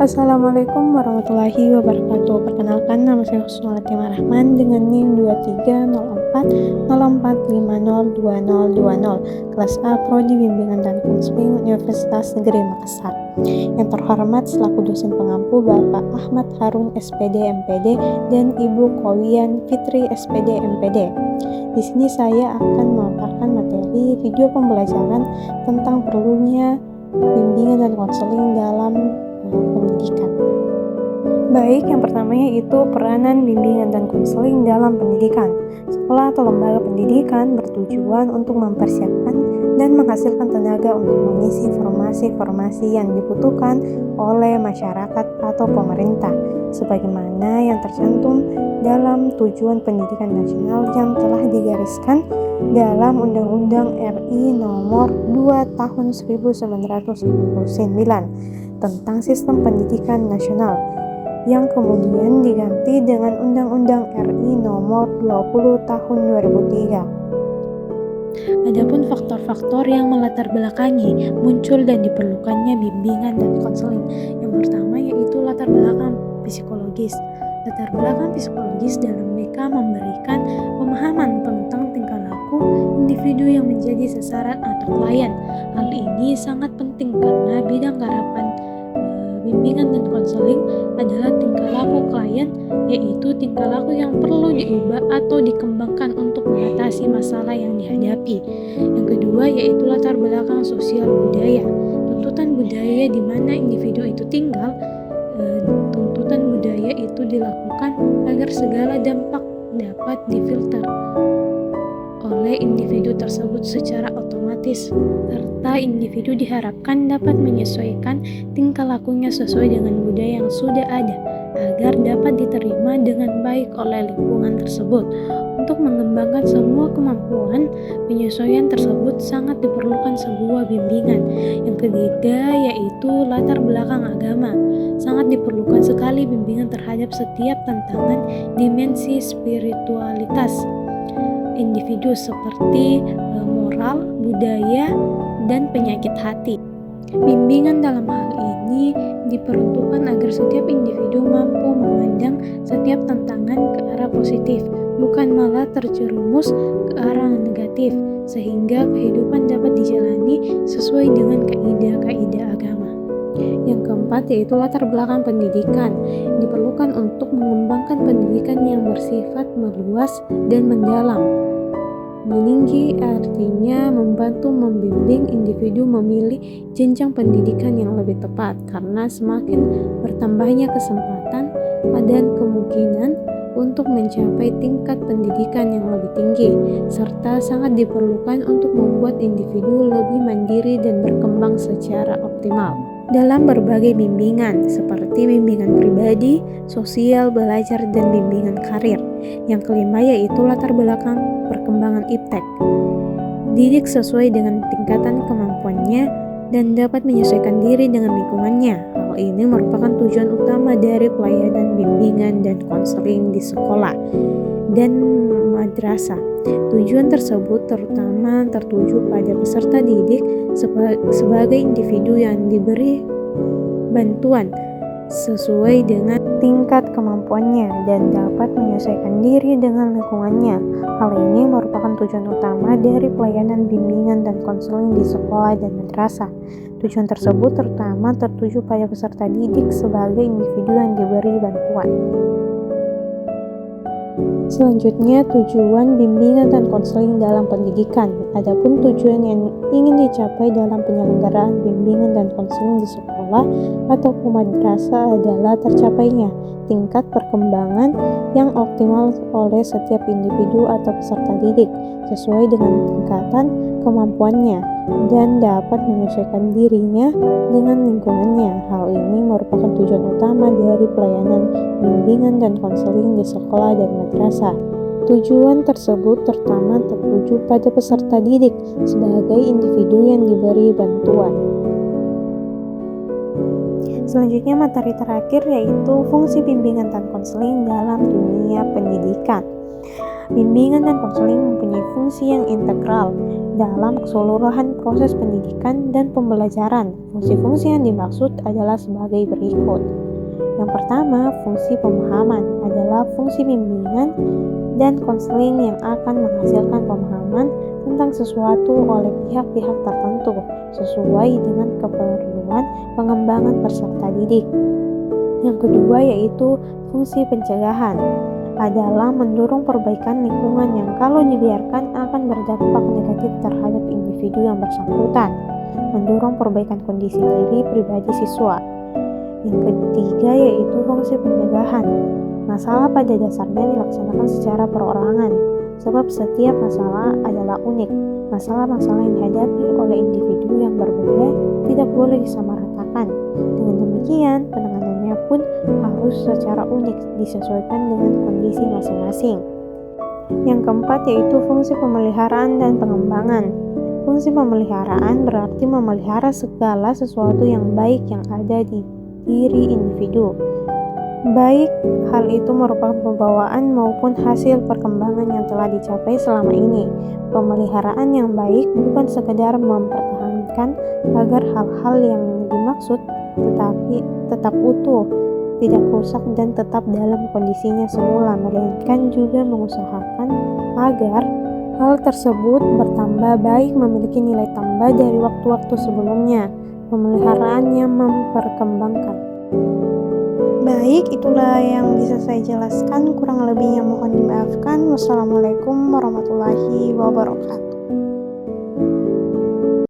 Assalamualaikum warahmatullahi wabarakatuh. Perkenalkan, nama saya Husnul Latima Rahman dengan NIM 230404502020, kelas A Prodi Bimbingan dan Konseling Universitas Negeri Makassar. Yang terhormat selaku dosen pengampu Bapak Ahmad Harun SPD MPD dan Ibu Kowian Fitri SPD MPD. Di sini saya akan memaparkan materi video pembelajaran tentang perlunya bimbingan dan konseling dalam pendidikan. Baik, yang pertama yaitu peranan bimbingan dan konseling dalam pendidikan. Sekolah atau lembaga pendidikan bertujuan untuk mempersiapkan dan menghasilkan tenaga untuk mengisi formasi-formasi yang dibutuhkan oleh masyarakat atau pemerintah, sebagaimana yang tercantum dalam tujuan pendidikan nasional yang telah digariskan dalam Undang-Undang RI Nomor 2 Tahun 1999 tentang Sistem Pendidikan Nasional, yang kemudian diganti dengan Undang-Undang RI Nomor 20 Tahun 2003. Adapun faktor-faktor yang melatar belakangi muncul dan diperlukannya bimbingan dan konseling. Yang pertama yaitu latar belakang psikologis. Latar belakang psikologis dalam mereka memberikan pemahaman tentang tingkah laku individu yang menjadi sasaran atau klien. Hal ini sangat penting karena bidang garapan bimbingan dan konseling adalah tingkah laku klien, yaitu tingkah laku yang perlu diubah atau dikembangkan untuk mengatasi masalah yang dihadapi. Yang kedua yaitu latar belakang sosial budaya. Tuntutan budaya di mana individu itu tinggal. Tuntutan budaya itu dilakukan agar segala dampak dapat difilter oleh individu tersebut secara otomatis, serta individu diharapkan dapat menyesuaikan tingkah lakunya sesuai dengan budaya yang sudah ada agar dapat diterima dengan baik oleh lingkungan tersebut. Untuk mengembangkan semua kemampuan penyesuaian tersebut sangat diperlukan sebuah bimbingan. Yang ketiga yaitu latar belakang agama. Sangat diperlukan sekali bimbingan terhadap setiap tantangan dimensi spiritualitas individu seperti moral, budaya, dan penyakit hati. Bimbingan dalam hal ini diperuntukkan agar setiap individu mampu memandang setiap tantangan ke arah positif, bukan malah terjerumus ke arah negatif, sehingga kehidupan dapat dijalani sesuai dengan kaidah-kaidah agama. Yang keempat yaitu latar belakang pendidikan. Diperlukan untuk mengembangkan pendidikan yang bersifat meluas dan mendalam. Meninggi artinya membantu membimbing individu memilih jenjang pendidikan yang lebih tepat, karena semakin bertambahnya kesempatan dan kemungkinan untuk mencapai tingkat pendidikan yang lebih tinggi, serta sangat diperlukan untuk membuat individu lebih mandiri dan berkembang secara optimal dalam berbagai bimbingan seperti bimbingan pribadi, sosial, belajar, dan bimbingan karir. Yang kelima yaitu latar belakang perkembangan iptek. Didik sesuai dengan tingkatan kemampuannya dan dapat menyesuaikan diri dengan lingkungannya. Hal ini merupakan tujuan utama dari pelayanan bimbingan dan konseling di sekolah dan madrasah. Tujuan tersebut terutama tertuju pada peserta didik sebagai individu yang diberi bantuan sesuai dengan tingkat kemampuannya dan dapat menyesuaikan diri dengan lingkungannya. Hal ini merupakan tujuan utama dari pelayanan bimbingan dan konseling di sekolah dan madrasah. Tujuan tersebut terutama tertuju pada peserta didik sebagai individu yang diberi bantuan. Selanjutnya, tujuan bimbingan dan konseling dalam pendidikan. Adapun tujuan yang ingin dicapai dalam penyelenggaraan bimbingan dan konseling di sekolah atau madrasah adalah tercapainya tingkat perkembangan yang optimal oleh setiap individu atau peserta didik sesuai dengan tingkatan kemampuannya dan dapat menyesuaikan dirinya dengan lingkungannya. Hal ini merupakan tujuan utama dari pelayanan bimbingan dan konseling di sekolah dan madrasah. Tujuan tersebut terutama tertuju pada peserta didik sebagai individu yang diberi bantuan. Selanjutnya materi terakhir yaitu fungsi bimbingan dan konseling dalam dunia pendidikan. Bimbingan dan konseling mempunyai fungsi yang integral dalam keseluruhan proses pendidikan dan pembelajaran. Fungsi-fungsi yang dimaksud adalah sebagai berikut. Yang pertama, fungsi pemahaman adalah fungsi bimbingan dan konseling yang akan menghasilkan pemahaman tentang sesuatu oleh pihak-pihak tertentu sesuai dengan keperluan pengembangan peserta didik. Yang kedua yaitu fungsi pencegahan adalah mendorong perbaikan lingkungan yang kalau dibiarkan akan berdampak negatif terhadap individu yang bersangkutan, mendorong perbaikan kondisi diri pribadi siswa. Yang ketiga yaitu fungsi pencegahan. Masalah pada dasarnya dilaksanakan secara perorangan, sebab setiap masalah adalah unik. Masalah-masalah yang dihadapi oleh individu yang berbeda tidak boleh disamaratakan. Dengan demikian, penanganannya pun harus secara unik disesuaikan dengan kondisi masing-masing. Yang keempat yaitu fungsi pemeliharaan dan pengembangan. Fungsi pemeliharaan berarti memelihara segala sesuatu yang baik yang ada di diri individu. Baik hal itu merupakan pembawaan maupun hasil perkembangan yang telah dicapai selama ini. Pemeliharaan yang baik bukan sekedar mempertahankan agar hal-hal yang dimaksud tetapi tetap utuh, tidak rusak dan tetap dalam kondisinya semula, melainkan juga mengusahakan agar hal tersebut bertambah baik, memiliki nilai tambah dari waktu-waktu sebelumnya. Pemeliharaannya memperkembangkan. Baik, itulah yang bisa saya jelaskan. Kurang lebihnya mohon dimaafkan. Wassalamualaikum warahmatullahi wabarakatuh.